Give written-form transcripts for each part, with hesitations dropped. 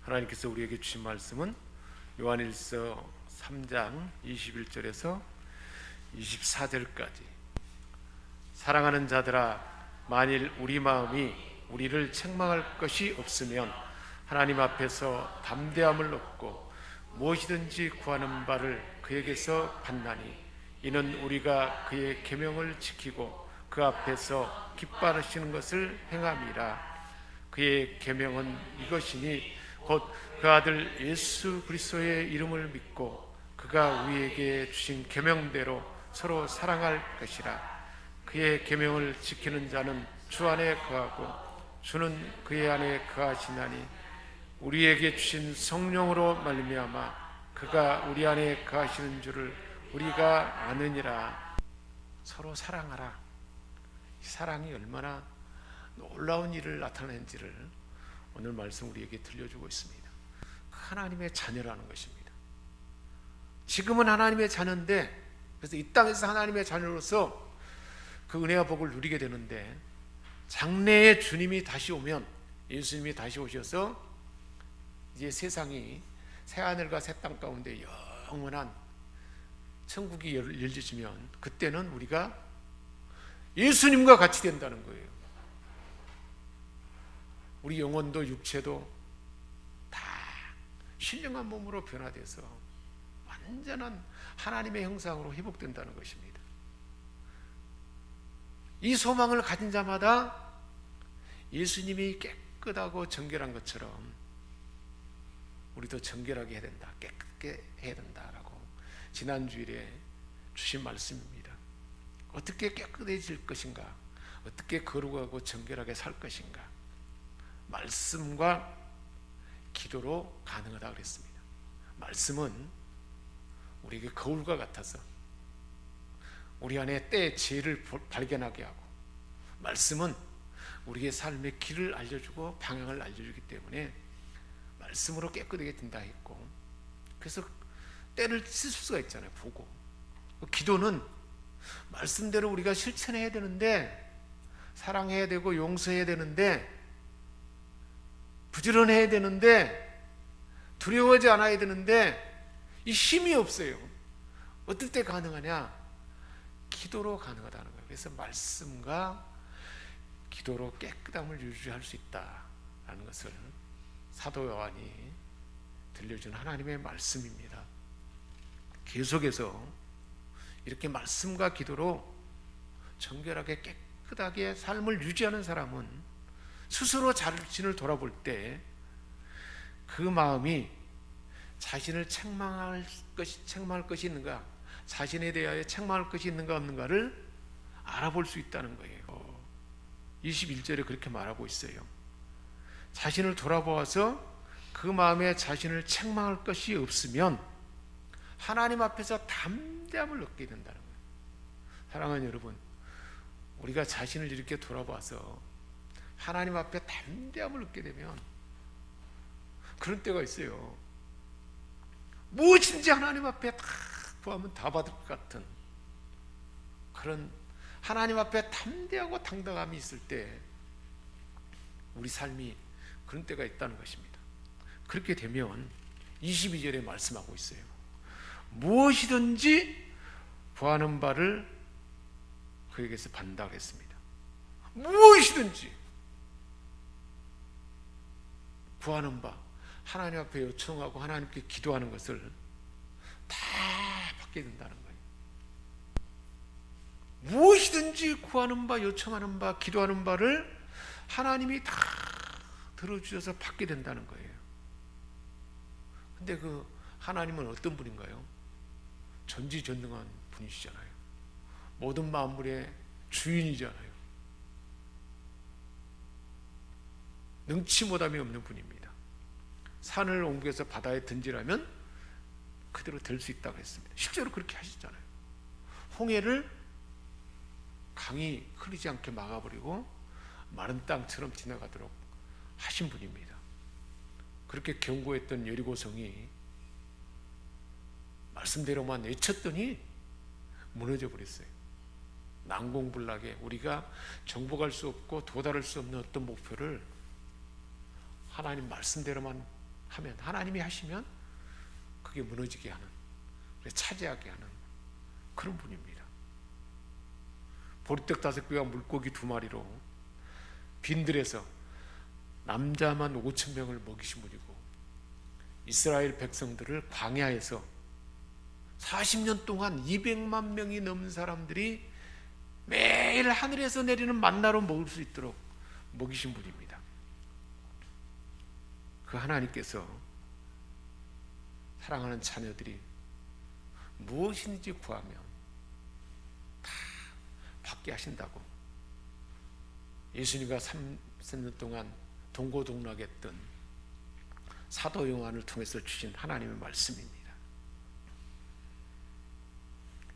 하나님께서 우리에게 주신 말씀은 요한일서 3장 21절에서 24절까지 사랑하는 자들아, 만일 우리 마음이 우리를 책망할 것이 없으면 하나님 앞에서 담대함을 얻고 무엇이든지 구하는 바를 그에게서 받나니, 이는 우리가 그의 계명을 지키고 그 앞에서 기뻐하시는 것을 행함이라. 그의 계명은 이것이니 곧 그 아들 예수 그리스도의 이름을 믿고 그가 우리에게 주신 계명대로 서로 사랑할 것이라. 그의 계명을 지키는 자는 주 안에 거하고 주는 그의 안에 거하시나니, 우리에게 주신 성령으로 말미암아 그가 우리 안에 거하시는 줄을 우리가 아느니라. 서로 사랑하라. 이 사랑이 얼마나 놀라운 일을 나타내는지를 오늘 말씀 우리에게 들려주고 있습니다. 하나님의 자녀라는 것입니다. 지금은 하나님의 자녀인데, 그래서 이 땅에서 하나님의 자녀로서 그 은혜와 복을 누리게 되는데, 장래에 주님이 다시 오면, 예수님이 다시 오셔서 이제 세상이 새하늘과 새 땅 가운데 영원한 천국이 열려지면, 그때는 우리가 예수님과 같이 된다는 거예요. 우리 영혼도 육체도 다 신령한 몸으로 변화돼서 완전한 하나님의 형상으로 회복된다는 것입니다. 이 소망을 가진 자마다 예수님이 깨끗하고 정결한 것처럼 우리도 정결하게 해야 된다, 깨끗하게 해야 된다라고 지난주일에 주신 말씀입니다. 어떻게 깨끗해질 것인가, 어떻게 거룩하고 정결하게 살 것인가, 말씀과 기도로 가능하다 그랬습니다. 말씀은 우리에게 거울과 같아서 우리 안에 때의 죄를 발견하게 하고, 말씀은 우리의 삶의 길을 알려주고 방향을 알려주기 때문에 말씀으로 깨끗하게 된다 했고, 그래서 때를 쓸 수가 있잖아요. 보고. 기도는 말씀대로 우리가 실천해야 되는데, 사랑해야 되고 용서해야 되는데, 부지런해야 되는데, 두려워하지 않아야 되는데 이 힘이 없어요. 어떨 때 가능하냐? 기도로 가능하다는 거예요. 그래서 말씀과 기도로 깨끗함을 유지할 수 있다라는 것을 사도 요한이 들려준 하나님의 말씀입니다. 계속해서 이렇게 말씀과 기도로 정결하게 깨끗하게 삶을 유지하는 사람은 스스로 자신을 돌아볼 때 그 마음이 자신을 책망할 것이 있는가, 자신에 대하여 책망할 것이 있는가 없는가를 알아볼 수 있다는 거예요. 21절에 그렇게 말하고 있어요. 자신을 돌아보아서 그 마음에 자신을 책망할 것이 없으면 하나님 앞에서 담대함을 얻게 된다는 거예요. 사랑하는 여러분, 우리가 자신을 이렇게 돌아봐서 하나님 앞에 담대함을 얻게 되면, 그런 때가 있어요. 무엇인지 하나님 앞에 다 구하면 다 받을 것 같은 그런 하나님 앞에 담대하고 당당함이 있을 때 우리 삶이 그런 때가 있다는 것입니다. 그렇게 되면 22절에 말씀하고 있어요. 무엇이든지 구하는 바를 그에게서 받는다고 했습니다. 무엇이든지 구하는 바, 하나님 앞에 요청하고 하나님께 기도하는 것을 다 받게 된다는 거예요. 무엇이든지 구하는 바, 요청하는 바, 기도하는 바를 하나님이 다 들어주셔서 받게 된다는 거예요. 근데 그 하나님은 어떤 분인가요? 전지전능한 분이시잖아요. 모든 만물의 주인이잖아요. 능치 못함이 없는 분입니다. 산을 옮겨서 바다에 던지라면 그대로 될 수 있다고 했습니다. 실제로 그렇게 하시잖아요. 홍해를 강이 흐르지 않게 막아버리고 마른 땅처럼 지나가도록 하신 분입니다. 그렇게 견고했던 여리고성이 말씀대로만 외쳤더니 무너져 버렸어요. 난공불락에 우리가 정복할 수 없고 도달할 수 없는 어떤 목표를 하나님 말씀대로만 하면, 하나님이 하시면 그게 무너지게 하는, 차지하게 하는 그런 분입니다. 보리떡 5개와 물고기 2마리로 빈들에서 남자만 5,000명을 먹이신 분이고, 이스라엘 백성들을 광야에서 40년 동안 200만 명이 넘는 사람들이 매일 하늘에서 내리는 만나로 먹을 수 있도록 먹이신 분입니다. 그 하나님께서 사랑하는 자녀들이 무엇이든지 구하면 다 받게 하신다고 예수님과 3년 동안 동고동락했던 사도 요한을 통해서 주신 하나님의 말씀입니다.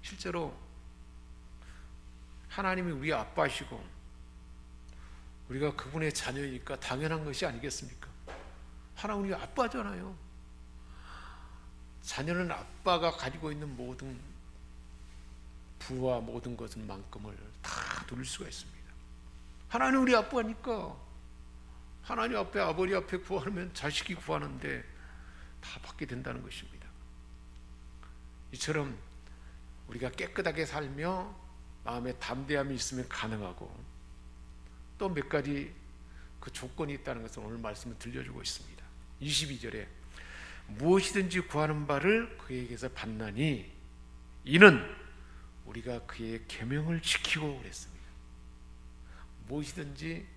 실제로 하나님이 우리 아빠시고 우리가 그분의 자녀이니까 당연한 것이 아니겠습니까? 하나님 우리 아빠잖아요. 자녀는 아빠가 가지고 있는 모든 부와 모든 것만큼을 다 누릴 수가 있습니다. 하나님 우리 아빠니까 하나님 앞에, 아버지 앞에 구하면 자식이 구하는데 다 받게 된다는 것입니다. 이처럼 우리가 깨끗하게 살며 마음에 담대함이 있으면 가능하고, 또 몇 가지 그 조건이 있다는 것을 오늘 말씀을 들려주고 있습니다. 22절에 무엇이든지 구하는 바를 그에게서 받나니 이는 우리가 그의 계명을 지키고 그랬습니다. 무엇이든지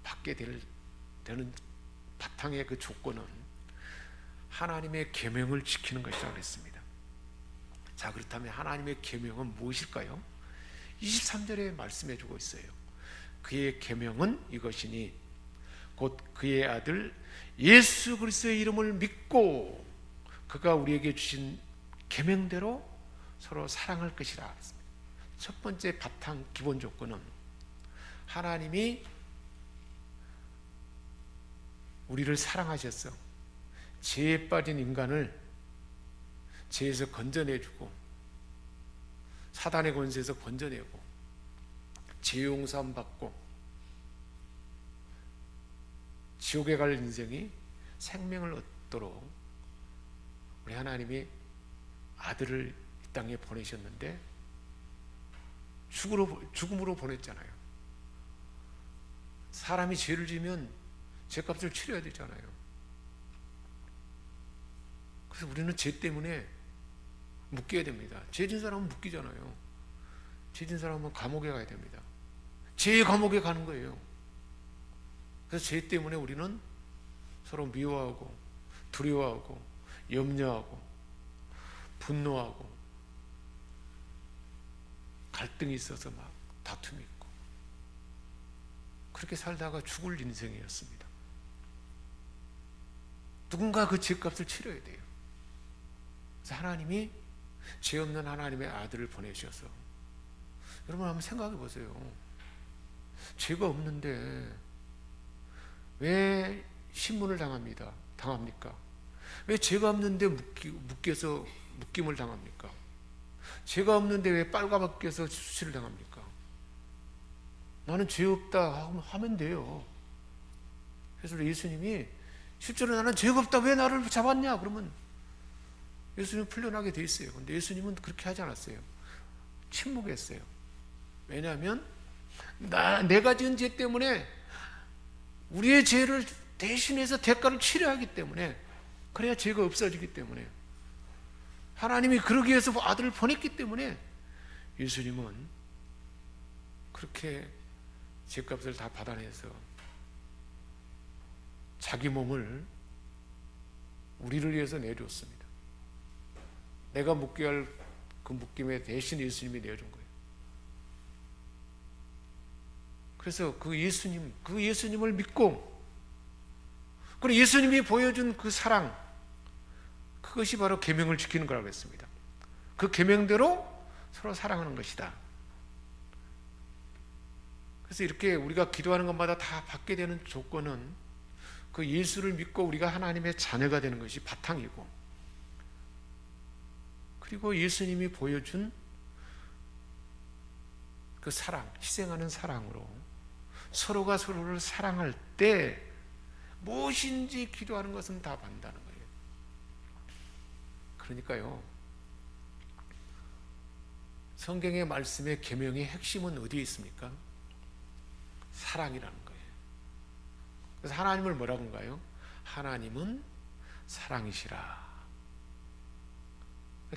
받게 되는 바탕의 그 조건은 하나님의 계명을 지키는 것이라고 그랬습니다. 자, 그렇다면 하나님의 계명은 무엇일까요? 23절에 말씀해 주고 있어요. 그의 계명은 이것이니 곧 그의 아들 예수 그리스도의 이름을 믿고 그가 우리에게 주신 계명대로 서로 사랑할 것이라. 첫 번째 바탕 기본 조건은 하나님이 우리를 사랑하셨어. 죄에 빠진 인간을 죄에서 건져내주고 사단의 권세에서 건져내고 죄 용서함 받고 지옥에 갈 인생이 생명을 얻도록 우리 하나님이 아들을 이 땅에 보내셨는데 죽음으로 보냈잖아요. 사람이 죄를 지면 죄값을 치러야 되잖아요. 그래서 우리는 죄 때문에 묶여야 됩니다. 죄 진 사람은 묶이잖아요. 죄 진 사람은 감옥에 가야 됩니다. 죄의 감옥에 가는 거예요. 그래서 죄 때문에 우리는 서로 미워하고 두려워하고 염려하고 분노하고 갈등이 있어서 막 다툼이 있고 그렇게 살다가 죽을 인생이었습니다. 누군가 그 죄값을 치러야 돼요. 그래서 하나님이 죄 없는 하나님의 아들을 보내셔서, 여러분 한번 생각해 보세요. 죄가 없는데 왜 신문을 당합니까? 왜 죄가 없는데 묶임을 당합니까? 죄가 없는데 왜 빨가벗겨서 수치를 당합니까? 나는 죄 없다 하면 돼요. 그래서 예수님이 실제로 나는 죄가 없다 왜 나를 잡았냐 그러면 예수님은 풀려나게 돼 있어요. 근데 예수님은 그렇게 하지 않았어요. 침묵했어요. 왜냐하면 내가 지은 죄 때문에 우리의 죄를 대신해서 대가를 치러야 하기 때문에, 그래야 죄가 없어지기 때문에, 하나님이 그러기 위해서 아들을 보냈기 때문에 예수님은 그렇게 죄값을 다 받아내서 자기 몸을 우리를 위해서 내줬습니다. 내가 묶여야 할 그 묶임에 대신 예수님이 내어준 거예요. 그래서 그 예수님을 믿고, 그리고 예수님이 보여준 그 사랑, 그것이 바로 계명을 지키는 거라고 했습니다. 그 계명대로 서로 사랑하는 것이다. 그래서 이렇게 우리가 기도하는 것마다 다 받게 되는 조건은 그 예수를 믿고 우리가 하나님의 자녀가 되는 것이 바탕이고, 그리고 예수님이 보여준 그 사랑, 희생하는 사랑으로 서로가 서로를 사랑할 때 무엇인지 기도하는 것은 다 받는다는 거예요. 그러니까요, 성경의 말씀의 계명의 핵심은 어디에 있습니까? 사랑이라는 거예요. 그래서 하나님을 뭐라고 한가요? 하나님은 사랑이시라.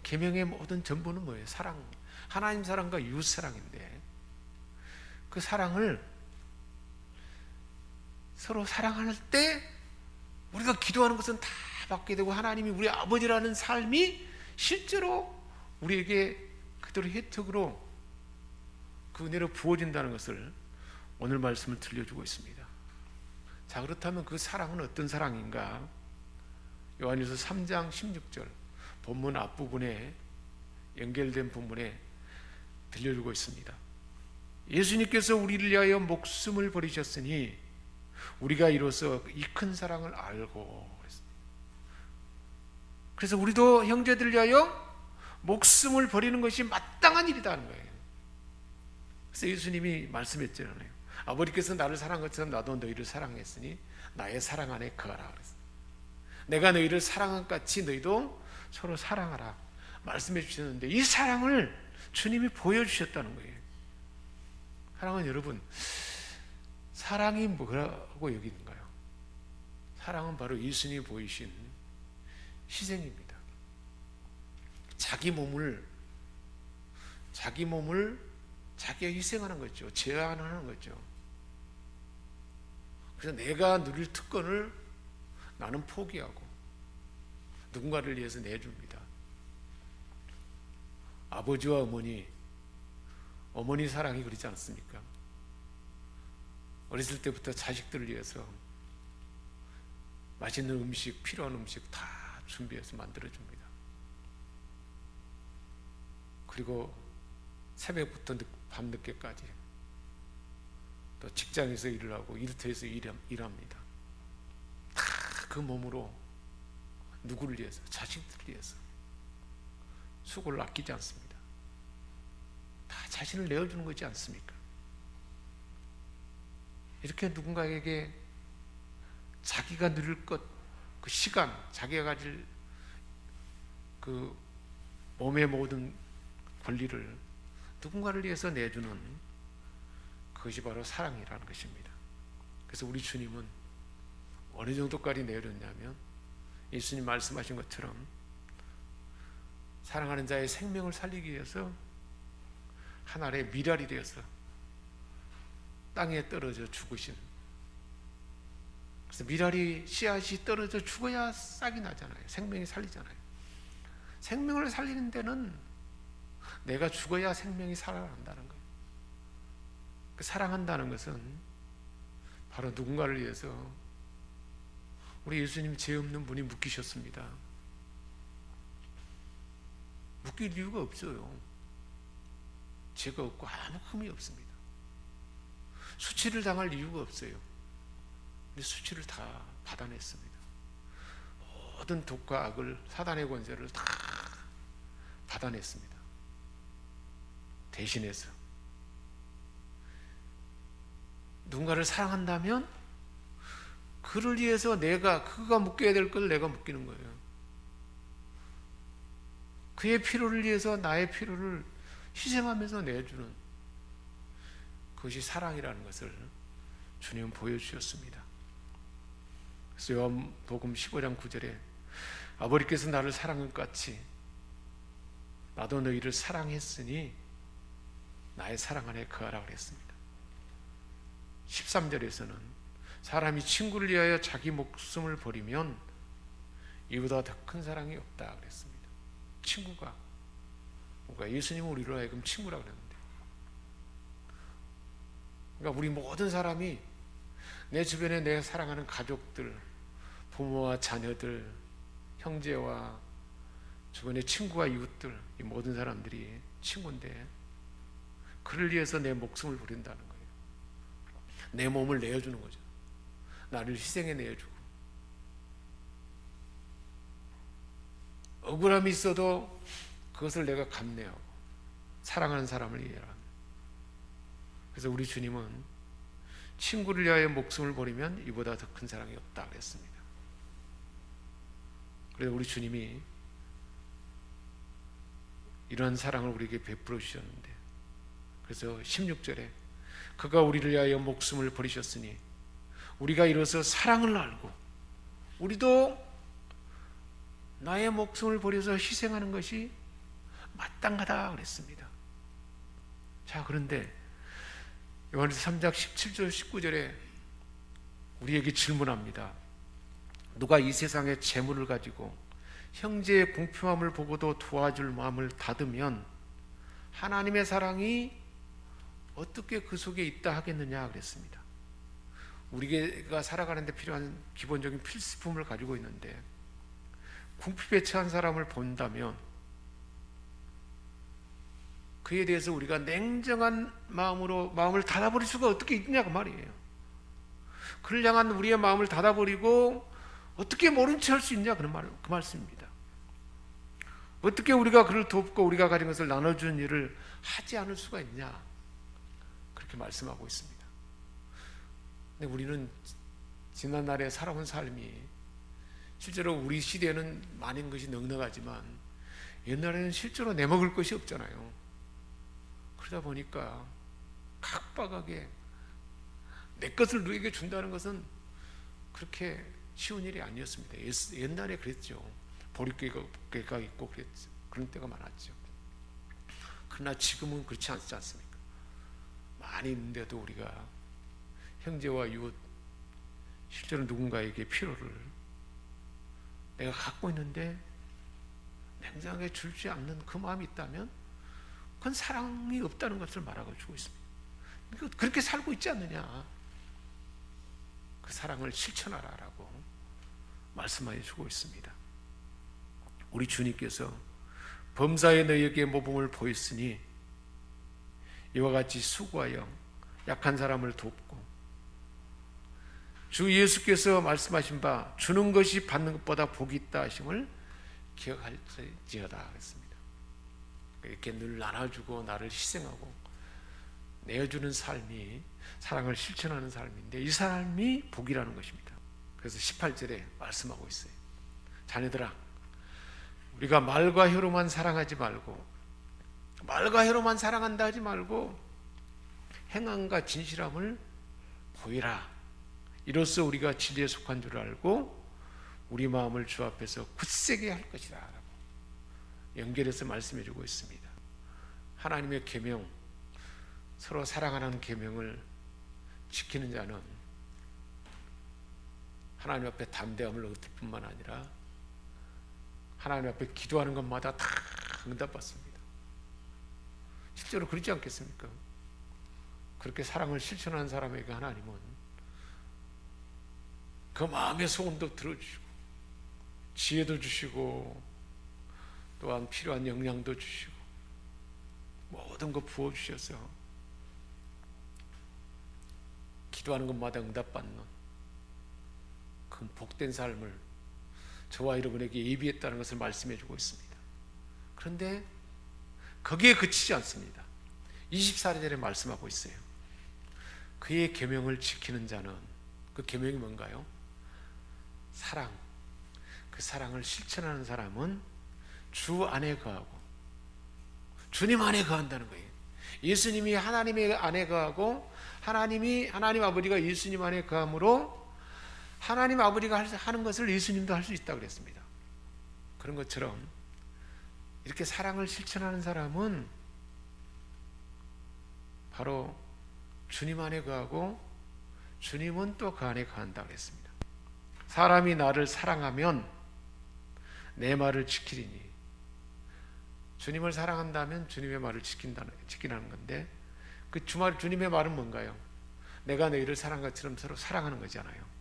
계명의 모든 전부는 뭐예요? 사랑. 하나님 사랑과 이웃 사랑인데, 그 사랑을 서로 사랑할 때 우리가 기도하는 것은 다 받게 되고, 하나님이 우리 아버지라는 삶이 실제로 우리에게 그대로 혜택으로 그 은혜로 부어진다는 것을 오늘 말씀을 들려주고 있습니다. 자, 그렇다면 그 사랑은 어떤 사랑인가? 요한일서 3장 16절 본문 앞부분에 연결된 부분에 들려주고 있습니다. 예수님께서 우리를 위하여 목숨을 버리셨으니 우리가 이로써 이 큰 사랑을 알고 그랬습니다. 그래서 우리도 형제들 위하여 목숨을 버리는 것이 마땅한 일이라는 거예요. 그래서 예수님이 말씀했잖아요. 아버지께서 나를 사랑한 것처럼 나도 너희를 사랑했으니 나의 사랑 안에 거하라 그랬어요. 내가 너희를 사랑한 것 같이 너희도 서로 사랑하라 말씀해 주셨는데, 이 사랑을 주님이 보여주셨다는 거예요. 사랑은 여러분, 사랑이 뭐라고 여기는가요? 사랑은 바로 예수님이 보이신 희생입니다. 자기 몸을 자기가 희생하는 거죠. 제한하는 거죠. 그래서 내가 누릴 특권을 나는 포기하고 누군가를 위해서 내줍니다. 아버지와 어머니 사랑이 그렇지 않습니까? 어렸을 때부터 자식들을 위해서 맛있는 음식, 필요한 음식 다 준비해서 만들어줍니다. 그리고 새벽부터 밤늦게까지 또 직장에서 일을 하고 일터에서 일합니다. 다 그 몸으로 누구를 위해서? 자식들을 위해서 수고를 아끼지 않습니다. 다 자신을 내어주는 거지 않습니까? 이렇게 누군가에게 자기가 누릴 것, 그 시간, 자기가 가질 그 몸의 모든 권리를 누군가를 위해서 내주는 그것이 바로 사랑이라는 것입니다. 그래서 우리 주님은 어느 정도까지 내어줬냐면, 예수님 말씀하신 것처럼 사랑하는 자의 생명을 살리기 위해서 한 알의 미랄이 되어서 땅에 떨어져 죽으신, 그래서 미랄이 씨앗이 떨어져 죽어야 싹이 나잖아요. 생명이 살리잖아요. 생명을 살리는 데는 내가 죽어야 생명이 살아난다는 거예요. 그 사랑한다는 것은 바로 누군가를 위해서, 우리 예수님 죄 없는 분이 묶이셨습니다. 묶일 이유가 없어요. 죄가 없고 아무 흠이 없습니다. 수치를 당할 이유가 없어요. 근데 수치를 다 받아냈습니다. 모든 독과 악을, 사단의 권세를 다 받아냈습니다. 대신해서 누군가를 사랑한다면 그를 위해서 그가 묶여야 될 걸 내가 묶이는 거예요. 그의 필요를 위해서 나의 필요를 희생하면서 내주는 그것이 사랑이라는 것을 주님은 보여주셨습니다. 그래서 요한복음 15장 9절에 아버지께서 나를 사랑한 것 같이 나도 너희를 사랑했으니 나의 사랑 안에 거하라 그랬습니다. 13절에서는 사람이 친구를 위하여 자기 목숨을 버리면 이보다 더 큰 사랑이 없다 그랬습니다. 친구가 뭔가 예수님은 우리로 하여금 친구라 그랬는데, 그러니까 우리 모든 사람이 내 주변에 내가 사랑하는 가족들, 부모와 자녀들, 형제와 주변의 친구와 이웃들, 이 모든 사람들이 친구인데 그를 위해서 내 목숨을 버린다는 거예요. 내 몸을 내어주는 거죠. 나를 희생해 내어주고, 억울함이 있어도 그것을 내가 감내하고 사랑하는 사람을 위하여. 그래서 우리 주님은 친구를 위하여 목숨을 버리면 이보다 더 큰 사랑이 없다 그랬습니다. 그래서 우리 주님이 이런 사랑을 우리에게 베풀어 주셨는데, 그래서 16절에 그가 우리를 위하여 목숨을 버리셨으니 우리가 이로써 사랑을 알고 우리도 나의 목숨을 버려서 희생하는 것이 마땅하다 그랬습니다. 자, 그런데 요한일서 3장 17절 19절에 우리에게 질문합니다. 누가 이 세상의 재물을 가지고 형제의 공평함을 보고도 도와줄 마음을 닫으면 하나님의 사랑이 어떻게 그 속에 있다 하겠느냐 그랬습니다. 우리가 살아가는데 필요한 기본적인 필수품을 가지고 있는데 궁핍에 처한 사람을 본다면 그에 대해서 우리가 냉정한 마음으로 마음을 닫아버릴 수가 어떻게 있냐 그 말이에요. 그를 향한 우리의 마음을 닫아버리고 어떻게 모른 체 할 수 있냐 그 말씀입니다. 어떻게 우리가 그를 돕고 우리가 가진 것을 나눠주는 일을 하지 않을 수가 있냐 그렇게 말씀하고 있습니다. 근데 우리는 지난날에 살아온 삶이 실제로 우리 시대에는 많은 것이 넉넉하지만 옛날에는 실제로 내먹을 것이 없잖아요. 그러다 보니까 각박하게 내 것을 누구에게 준다는 것은 그렇게 쉬운 일이 아니었습니다. 옛날에 그랬죠. 보릿개가 있고 그랬죠. 그런 때가 많았죠. 그러나 지금은 그렇지 않지 않습니까? 많이 있는데도 우리가 형제와 이웃, 실제로 누군가에게 필요를 내가 갖고 있는데 냉정하게 줄지 않는 그 마음이 있다면 그건 사랑이 없다는 것을 말하고 주고 있습니다. 그렇게 살고 있지 않느냐, 그 사랑을 실천하라라고 말씀해 주고 있습니다. 우리 주님께서 범사에 너희에게 모범을 보였으니 이와 같이 수고하여 약한 사람을 돕고 주 예수께서 말씀하신 바 주는 것이 받는 것보다 복이 있다 하심을 기억할지어다 그랬습니다. 이렇게 늘 나눠주고 나를 희생하고 내어주는 삶이 사랑을 실천하는 삶인데 이 삶이 복이라는 것입니다. 그래서 18절에 말씀하고 있어요. 자녀들아, 우리가 말과 혀로만 사랑하지 말고, 말과 혀로만 사랑한다 하지 말고 행함과 진실함을 보이라. 이로써 우리가 진리에 속한 줄 알고 우리 마음을 주 앞에서 굳세게 할 것이다 라고 연결해서 말씀해 주고 있습니다. 하나님의 계명, 서로 사랑하는 계명을 지키는 자는 하나님 앞에 담대함을 얻을 뿐만 아니라 하나님 앞에 기도하는 것마다 다 응답받습니다. 실제로 그렇지 않겠습니까? 그렇게 사랑을 실천하는 사람에게 하나님은 그 마음의 소원도 들어주시고 지혜도 주시고 또한 필요한 영양도 주시고 모든 것 부어주셔서 기도하는 것마다 응답받는 그 복된 삶을 저와 여러분에게 예비했다는 것을 말씀해 주고 있습니다. 그런데 거기에 그치지 않습니다. 24절에 말씀하고 있어요. 그의 계명을 지키는 자는, 그 계명이 뭔가요? 사랑. 그 사랑을 실천하는 사람은 주 안에 거하고 주님 안에 거한다는 거예요. 예수님이 하나님의 안에 거하고 하나님 아버지가 예수님 안에 거함으로 하나님 아버지가 하는 것을 예수님도 할 수 있다고 그랬습니다. 그런 것처럼 이렇게 사랑을 실천하는 사람은 바로 주님 안에 거하고 주님은 또 그 안에 거한다고 그랬습니다. 사람이 나를 사랑하면 내 말을 지키리니, 주님을 사랑한다면 주님의 말을 지키라는 건데 그 주님의 말은 뭔가요? 내가 너희를 사랑한 것처럼 서로 사랑하는 거잖아요.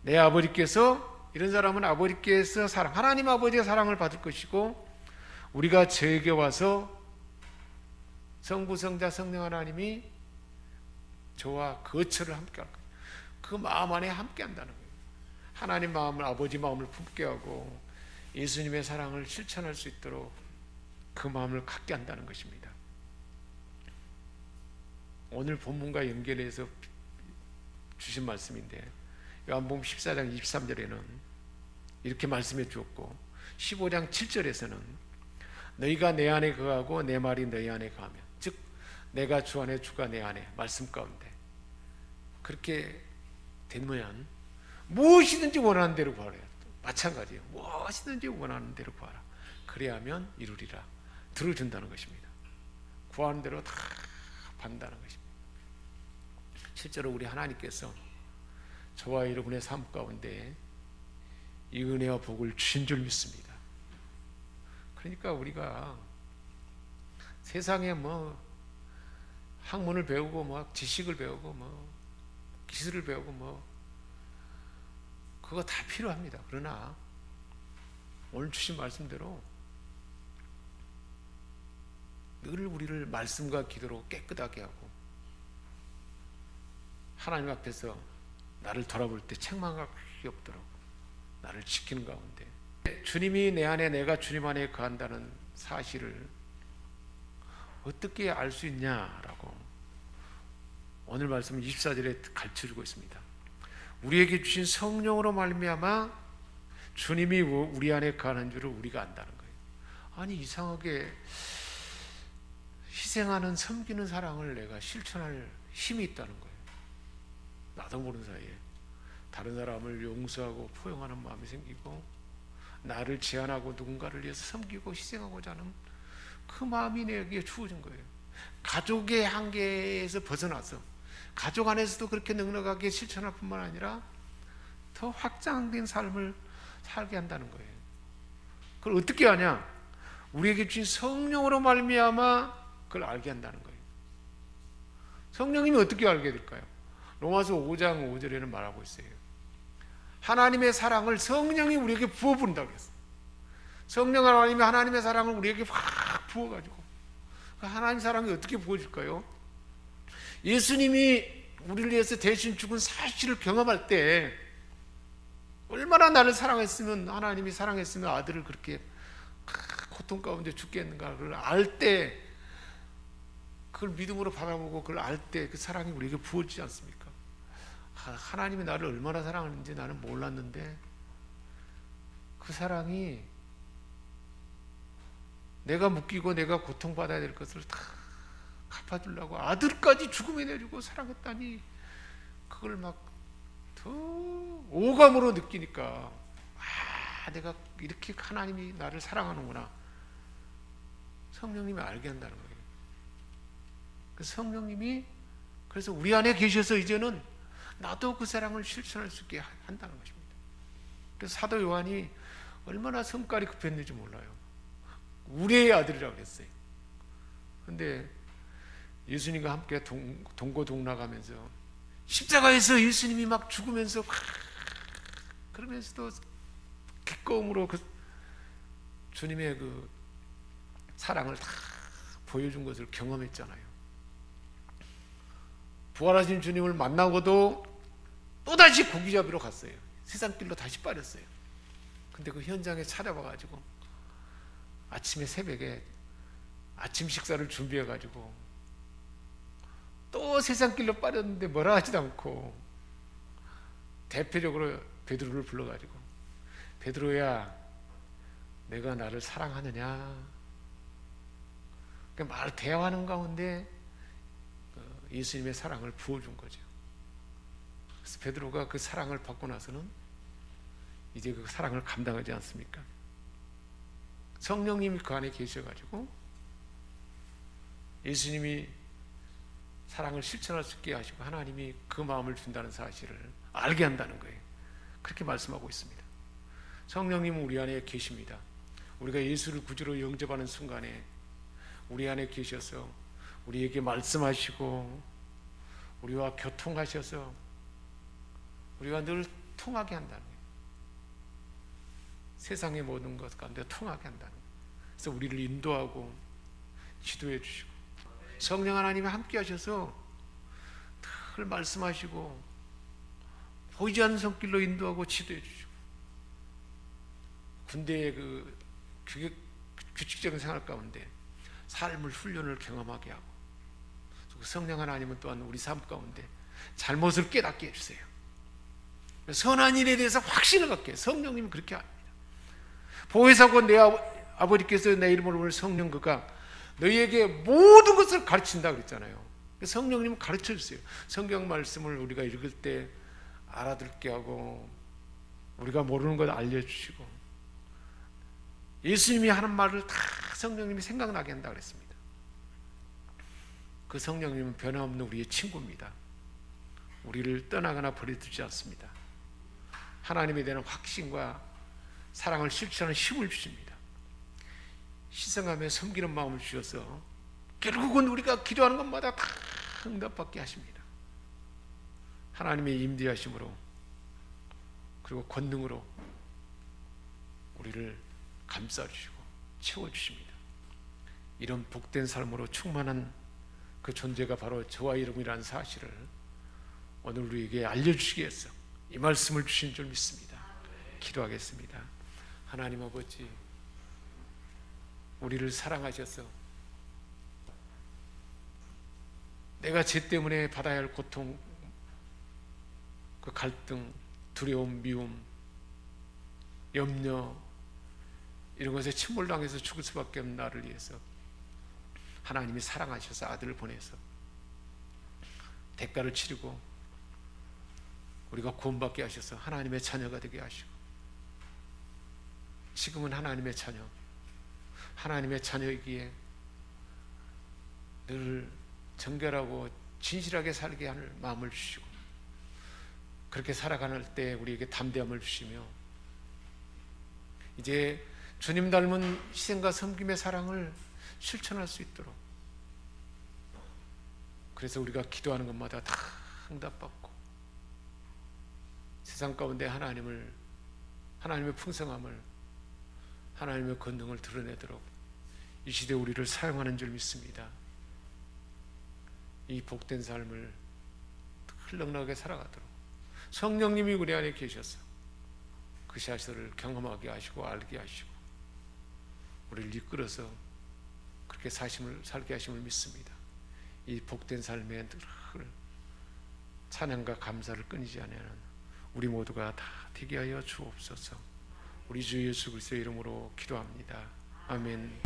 내 아버지께서, 이런 사람은 아버지께서 하나님 아버지의 사랑을 받을 것이고 우리가 저에게 와서 성부, 성자, 성령 하나님이 저와 거처를 함께 할 거예요. 그 마음 안에 함께 한다는 거예요. 하나님 마음을, 아버지 마음을 품게 하고 예수님의 사랑을 실천할 수 있도록 그 마음을 갖게 한다는 것입니다. 오늘 본문과 연결해서 주신 말씀인데 요한복음 14장 23절에는 이렇게 말씀해 주었고 15장 7절에서는 너희가 내 안에 거하고 내 말이 너희 안에 거하면, 즉 내가 주 안에 주가 내 안에, 말씀 가운데 그렇게 되면 무엇이든지 원하는 대로 구하라. 마찬가지예요. 무엇이든지 원하는 대로 구하라. 그래야면 이루리라. 들어준다는 것입니다. 구하는 대로 다 받는다는 것입니다. 실제로 우리 하나님께서 저와 여러분의 삶 가운데 이 은혜와 복을 주신 줄 믿습니다. 그러니까 우리가 세상에 뭐 학문을 배우고 뭐 지식을 배우고 뭐 기술을 배우고 뭐 그거 다 필요합니다. 그러나 오늘 주신 말씀대로 늘 우리를 말씀과 기도로 깨끗하게 하고 하나님 앞에서 나를 돌아볼 때 책망할 게 없도록 나를 지키는 가운데, 주님이 내 안에 내가 주님 안에 거한다는 사실을 어떻게 알 수 있냐라고 오늘 말씀 24절에 가르쳐주고 있습니다. 우리에게 주신 성령으로 말미암아 주님이 우리 안에 거하는 줄을 우리가 안다는 거예요. 아니 이상하게 희생하는 섬기는 사랑을 내가 실천할 힘이 있다는 거예요. 나도 모르는 사이에 다른 사람을 용서하고 포용하는 마음이 생기고 나를 제한하고 누군가를 위해서 섬기고 희생하고자 하는 그 마음이 내게 주어진 거예요. 가족의 한계에서 벗어나서 가족 안에서도 그렇게 넉넉하게 실천할 뿐만 아니라 더 확장된 삶을 살게 한다는 거예요. 그걸 어떻게 하냐? 우리에게 주신 성령으로 말미암아 그걸 알게 한다는 거예요. 성령님이 어떻게 알게 될까요? 로마서 5장 5절에는 말하고 있어요. 하나님의 사랑을 성령이 우리에게 부어부은다고 했어요. 성령 하나님이 하나님의 사랑을 우리에게 확 부어가지고, 하나님 사랑이 어떻게 부어질까요? 예수님이 우리를 위해서 대신 죽은 사실을 경험할 때 얼마나 나를 사랑했으면, 하나님이 사랑했으면 아들을 그렇게 고통 가운데 죽겠는가를 알 때, 그걸 믿음으로 바라보고 그걸 알 때 그 사랑이 우리에게 부어지지 않습니까? 하나님이 나를 얼마나 사랑하는지 나는 몰랐는데 그 사랑이 내가 묶이고 내가 고통받아야 될 것을 다 갚아주려고 아들까지 죽음에 내주고 사랑했다니, 그걸 막 더 오감으로 느끼니까 내가 이렇게 하나님이 나를 사랑하는구나, 성령님이 알게 한다는 거예요. 그 성령님이 그래서 우리 안에 계셔서 이제는 나도 그 사랑을 실천할 수 있게 한다는 것입니다. 그래서 사도 요한이 얼마나 성깔이 급했는지 몰라요. 우리의 아들이라고 그랬어요. 그런데 예수님과 함께 동고동락하면서 십자가에서 예수님이 막 죽으면서 그러면서도 기꺼움으로 그 주님의 그 사랑을 다 보여준 것을 경험했잖아요. 부활하신 주님을 만나고도 또다시 고기 잡으러 갔어요. 세상 길로 다시 빠졌어요. 근데 그 현장에 찾아와가지고 아침에 새벽에 아침 식사를 준비해가지고 또 세상 길로 빠졌는데 뭐라 하지도 않고 대표적으로 베드로를 불러가지고, 베드로야 내가 나를 사랑하느냐, 말 대화하는 가운데 예수님의 사랑을 부어준 거죠. 그래서 베드로가 그 사랑을 받고 나서는 이제 그 사랑을 감당하지 않습니까? 성령님이 그 안에 계셔가지고 예수님이 사랑을 실천할 수 있게 하시고 하나님이 그 마음을 준다는 사실을 알게 한다는 거예요. 그렇게 말씀하고 있습니다. 성령님은 우리 안에 계십니다. 우리가 예수를 구주로 영접하는 순간에 우리 안에 계셔서 우리에게 말씀하시고 우리와 교통하셔서 우리가 늘 통하게 한다는 거예요. 세상의 모든 것 가운데 통하게 한다는 거예요. 그래서 우리를 인도하고 지도해 주시고 성령 하나님이 함께 하셔서 늘 말씀하시고 보이지 않는 손길로 인도하고 지도해 주시고, 군대의 그 규칙적인 생활 가운데 삶을 훈련을 경험하게 하고, 성령 하나님은 또한 우리 삶 가운데 잘못을 깨닫게 해주세요. 선한 일에 대해서 확신을 갖게 해요. 성령님은 그렇게 합니다. 보혜사고 내 아버지께서 내 이름으로 오늘 성령 그가 너희에게 모든 것을 가르친다 그랬잖아요. 성령님은 가르쳐 주세요. 성경 말씀을 우리가 읽을 때 알아듣게 하고 우리가 모르는 것 알려주시고 예수님이 하는 말을 다 성령님이 생각나게 한다 그랬습니다. 그 성령님은 변함없는 우리의 친구입니다. 우리를 떠나거나 버려두지 않습니다. 하나님에 대한 확신과 사랑을 실천하는 힘을 주십니다. 희생하며 섬기는 마음을 주셔서 결국은 우리가 기도하는 것마다 다 응답받게 하십니다. 하나님의 임재하심으로 그리고 권능으로 우리를 감싸주시고 채워주십니다. 이런 복된 삶으로 충만한 그 존재가 바로 저와 여러분이라는 사실을 오늘 우리에게 알려주시기 위해서 이 말씀을 주신 줄 믿습니다. 기도하겠습니다. 하나님 아버지, 우리를 사랑하셔서 내가 죄 때문에 받아야 할 고통, 그 갈등, 두려움, 미움, 염려 이런 것에 침몰당해서 죽을 수밖에 없는 나를 위해서 하나님이 사랑하셔서 아들을 보내서 대가를 치르고 우리가 구원받게 하셔서 하나님의 자녀가 되게 하시고 지금은 하나님의 자녀, 하나님의 자녀이기에 늘 정결하고 진실하게 살게 하는 마음을 주시고 그렇게 살아가는 때 우리에게 담대함을 주시며 이제 주님 닮은 희생과 섬김의 사랑을 실천할 수 있도록 그래서 우리가 기도하는 것마다 다 응답받고 세상 가운데 하나님의 풍성함을 하나님의 권능을 드러내도록 이 시대 우리를 사용하는 줄 믿습니다. 이 복된 삶을 흘렁나게 살아가도록 성령님이 우리 안에 계셔서 그 사실을 경험하게 하시고 알게 하시고 우리를 이끌어서 그렇게 살게 하심을 믿습니다. 이 복된 삶에 늘 찬양과 감사를 끊이지 않는 우리 모두가 다 되게 하여 주옵소서. 우리 주 예수 그리스도의 이름으로 기도합니다. 아멘.